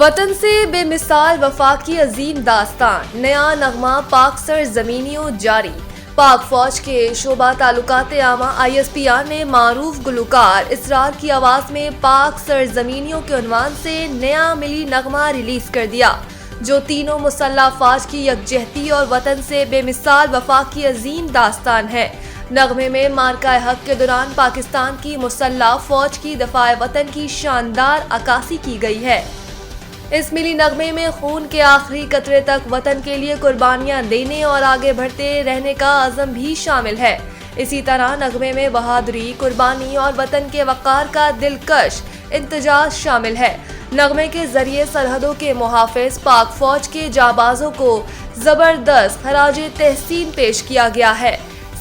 वतन से बेमिसाल वफा की अजीम दास्तान, नया नगमा पाक सरजमीनियों जारी। पाक फौज के शोबा तालुकात आमा ISPR ने मारूफ गुलकार इसरार की आवाज में पाक सरजमीनियों के उन्वान से नया मिली नगमा रिलीज कर दिया, जो तीनों मुसल्लह अफवाज की यकजहती और वतन से बेमिसाल वफा की अजीम दास्तान है। नगमे में मार्का हक के दौरान पाकिस्तान की मुसल्लह फौज की दफाए वतन की शानदार अक्कासी की गई है। इस मिली नगमे में खून के आखिरी कतरे तक वतन के लिए कुर्बानियां देने और आगे बढ़ते रहने का अज़म भी शामिल है। इसी तरह नगमे में बहादुरी, कुर्बानी और वतन के वक़ार का दिलकश इंतजाज शामिल है। नगमे के जरिए सरहदों के मुहाफिज पाक फौज के जाबाजों को जबरदस्त खराज तहसीन पेश किया गया है।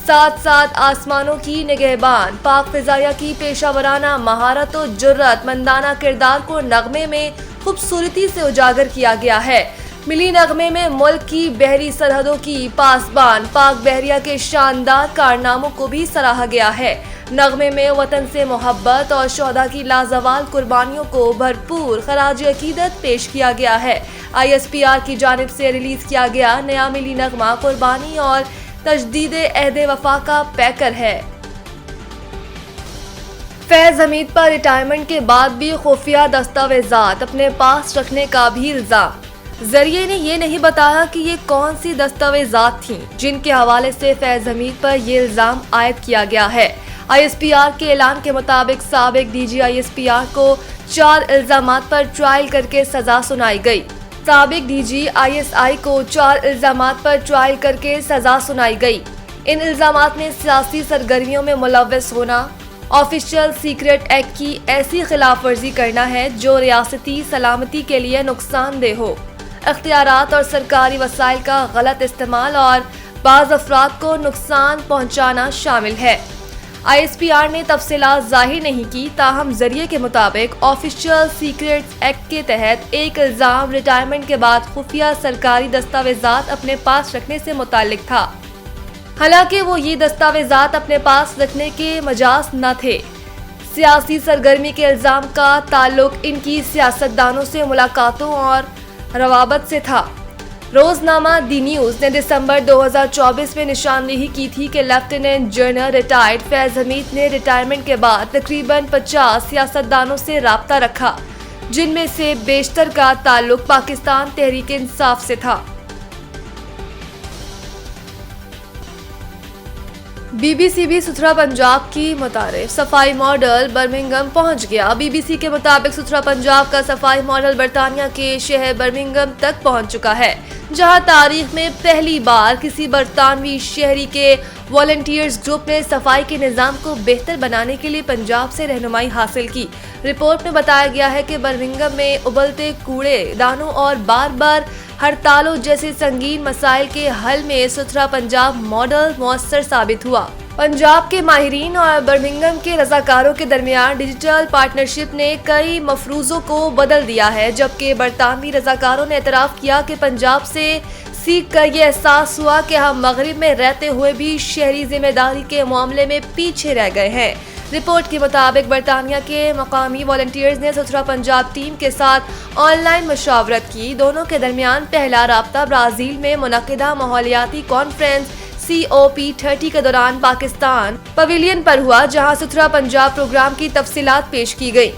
साथ साथ आसमानों की निगहबान पाक फिजाया की पेशावराना महारत और जुर्रत मंदाना किरदार को नगमे में खूबसूरती से उजागर किया गया है। मिली नगमे में मुल्क की बहरी सरहदों की पासबान पाक बहरिया के शानदार कारनामों को भी सराहा गया है। नगमे में वतन से मोहब्बत और शोहदा की लाजवाल कुर्बानियों को भरपूर खराज अकीदत पेश किया गया है। ISPR की जानिब से रिलीज किया गया नया मिली नगमा कुर्बानी और तजदीद अहद वफा का पैकर है। फैज हमीद पर रिटायरमेंट के बाद भी खुफिया दस्तावेजात अपने पास रखने का भी इल्जाम। जरिए ने ये नहीं बताया कि ये कौन सी दस्तावेजात थीं जिनके हवाले से फैज हमीद पर ये इल्जाम आयद किया गया है। ISPR के ऐलान के मुताबिक साबिक DG ISPR को 4 इल्जामात पर ट्रायल करके सजा सुनाई गई। साबिक DG ISI को 4 इल्जामात पर ट्रायल करके सजा सुनाई गई। इन इल्जामात में सियासी सरगर्मियों में मुलव्वस होना, ऑफिशियल सीक्रेट एक्ट की ऐसी खिलाफ वर्जी करना है जो रियासती सलामती के लिए नुकसानदेह हो, इख्तियारात और सरकारी वसाइल का गलत इस्तेमाल और बाज़ अफराद को नुकसान पहुंचाना शामिल है। ISPR ने तफसीलात जाहिर नहीं की, ताहम जरिए के मुताबिक ऑफिशियल सीक्रेट्स एक्ट के तहत एक इल्जाम रिटायरमेंट के बाद खुफिया सरकारी दस्तावेजात अपने पास रखने से मुताल्लिक था। हालांकि वो ये दस्तावेजात अपने पास रखने के मजाज न थे। सियासी सरगर्मी के इल्जाम का ताल्लुक इनकी सियासतदानों से मुलाकातों और रवाबत से था। रोजनामा दी न्यूज ने दिसंबर 2024 में निशानदेही की थी कि lieutenant general retired Faiz Hamid ने रिटायरमेंट के बाद तकरीबन 50 सियासतदानों से राब्ता रखा, जिनमें से बेशतर का ताल्लुक पाकिस्तान तहरीक इंसाफ से था। BBC भी सुथरा पंजाब की मुतारिफ सफाई मॉडल बर्मिंघम पहुंच गया। BBC के मुताबिक सुथरा पंजाब का सफाई मॉडल बरतानिया के शहर बर्मिंघम तक पहुंच चुका है, जहां तारीख में पहली बार किसी बरतानवी शहरी के वॉलंटियर्स ग्रुप ने सफाई के निज़ाम को बेहतर बनाने के लिए पंजाब से रहनुमाई हासिल की। रिपोर्ट में बताया गया है कि बर्मिंघम में उबलते कूड़े दानों और बार बार हड़तालों जैसे संगीन मसाइल के हल में सुथरा पंजाब मॉडल मुअस्सर साबित हुआ। पंजाब के माहिरीन और बर्मिंघम के रजाकारों के दरमियान डिजिटल पार्टनरशिप ने कई मफरूजों को बदल दिया है, जबकि बरतानवी रजाकारों ने एतराफ़ किया कि पंजाब से सीख कर ये एहसास हुआ कि हम मगरिब में रहते हुए भी शहरी जिम्मेदारी के मामले में पीछे रह गए हैं। रिपोर्ट के मुताबिक बरतानिया के मकामी वॉलंटियर्स ने सुथरा पंजाब टीम के साथ ऑनलाइन मशावरत की। दोनों के दरमियान पहला राब्ता ब्राज़ील में मुनक़िदा माहौलियाती कॉन्फ्रेंस COP30 के दौरान पाकिस्तान पवेलियन पर हुआ, जहां सुथरा पंजाब प्रोग्राम की तफसीलात पेश की गई।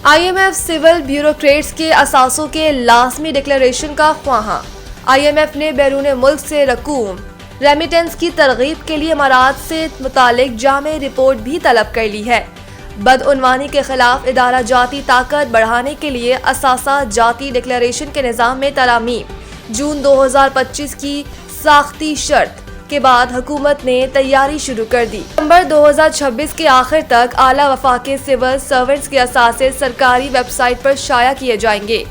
IMF सिविल ब्यूरोक्रेट्स के असासों के लाजमी डिक्लेरेशन का ख्वाहा। IMF ने बैरून मुल्क से रकूम रेमिटेंस की तरगीब के लिए इमारात से मुतालिक जामे रिपोर्ट भी तलब कर ली है। बदउनवानी के खिलाफ इदारा जाती ताकत बढ़ाने के लिए असासा जाती डिक्लेरेशन के निज़ाम में तरामीम। जून 2025 की साख्ती शर्त के बाद हुकूमत ने तैयारी शुरू कर दी। दिसंबर 2026 के आखिर तक आला वफाकी सिविल सर्वेंट्स के असासे सरकारी वेबसाइट पर शाया किए जाएंगे।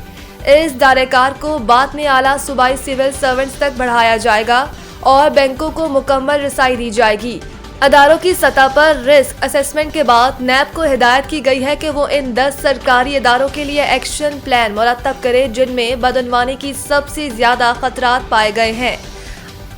इस दायरेकार को बाद में आला सूबाई सिविल सर्वेंट्स तक बढ़ाया जाएगा और बैंकों को मुकम्मल रसाई दी जाएगी। अदारों की सतह पर रिस्क असेसमेंट के बाद नैब को हिदायत की गई है कि वो इन 10 सरकारी इदारों के लिए एक्शन प्लान मुरतब करे जिनमें बदउनवानी की सबसे ज्यादा खतरात पाए गए हैं।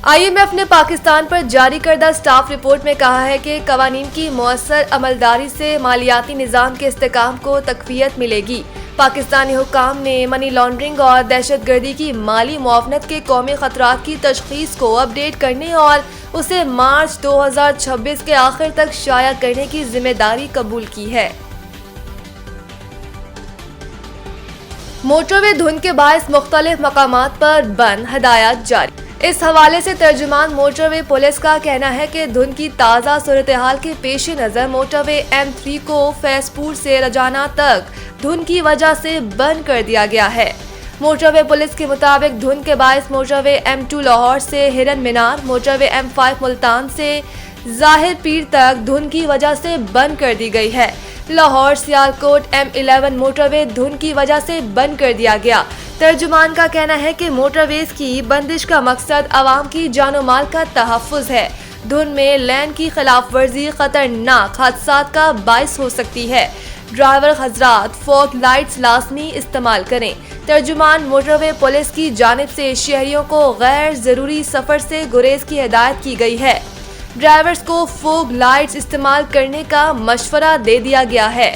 IMF نے پاکستان پر جاری کردہ سٹاف رپورٹ میں کہا ہے کہ قوانین کی مؤثر عملداری سے مالیاتی نظام کے استحکام کو تقویت ملے گی۔ پاکستانی حکام نے منی لانڈرنگ اور دہشت گردی کی مالی معاونت کے قومی خطرات کی تشخیص کو اپ ڈیٹ کرنے اور اسے مارچ 2026 کے آخر تک شائع کرنے کی ذمہ داری قبول کی ہے۔ موٹر وے دھند کے باعث مختلف مقامات پر بند، ہدایات جاری۔ اس حوالے سے ترجمان موٹر وے پولیس کا کہنا ہے کہ دھند کی تازہ صورتحال کے پیش نظر موٹر وے M3 کو فیض پور سے رجانا تک دھند کی وجہ سے بند کر دیا گیا ہے۔ موٹر وے پولیس کے مطابق دھند کے باعث موٹر وے M2 لاہور سے ہرن مینار، موٹر وے M5 ملتان سے ظاہر پیر تک دھند کی وجہ سے بند کر دی گئی ہے۔ لاہور سیالکوٹ M11 موٹر وے دھند کی وجہ سے بند کر دیا گیا۔ ترجمان کا کہنا ہے کہ موٹر ویز کی بندش کا مقصد عوام کی جان و مال کا تحفظ ہے۔ دھند میں لین کی خلاف ورزی خطرناک حادثات کا باعث ہو سکتی ہے۔ ڈرائیور حضرات فوگ لائٹس لازمی استعمال کریں۔ ترجمان موٹر وے پولیس کی جانب سے شہریوں کو غیر ضروری سفر سے گریز کی ہدایت کی گئی ہے۔ ڈرائیورز کو فوگ لائٹس استعمال کرنے کا مشورہ دے دیا گیا ہے۔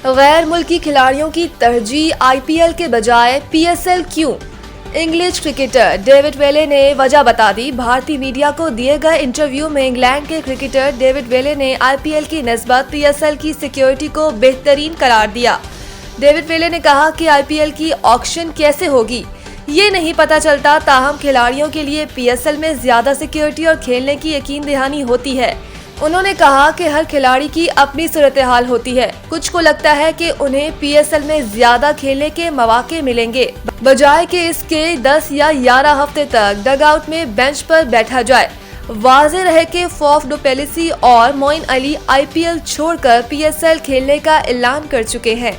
غیر ملکی کھلاڑیوں کی ترجیح IPL کے بجائے PSL کیوں؟ انگلش کرکٹر ڈیوڈ ویلے نے وجہ بتا دی۔ بھارتی میڈیا کو دیے گئے انٹرویو میں انگلینڈ کے کرکٹر ڈیوڈ ویلے نے IPL کی نسبت PSL کی سیکیورٹی کو بہترین قرار دیا۔ ڈیوڈ ویلے نے کہا کہ IPL کی آکشن کیسے ہوگی یہ نہیں پتا چلتا، تاہم کھلاڑیوں کے لیے PSL میں زیادہ سیکیورٹی اور کھیلنے کی یقین دہانی ہوتی ہے۔ انہوں نے کہا کہ ہر کھلاڑی کی اپنی صورتحال ہوتی ہے۔ کچھ کو لگتا ہے کہ انہیں PSL میں زیادہ کھیلنے کے مواقع ملیں گے بجائے کہ اس کے 10 یا 11 ہفتے تک ڈگ آؤٹ میں بینچ پر بیٹھا جائے۔ واضح رہے کہ فاف ڈو پیلیسی اور معین علی IPL چھوڑ کر PSL کھیلنے کا اعلان کر چکے ہیں۔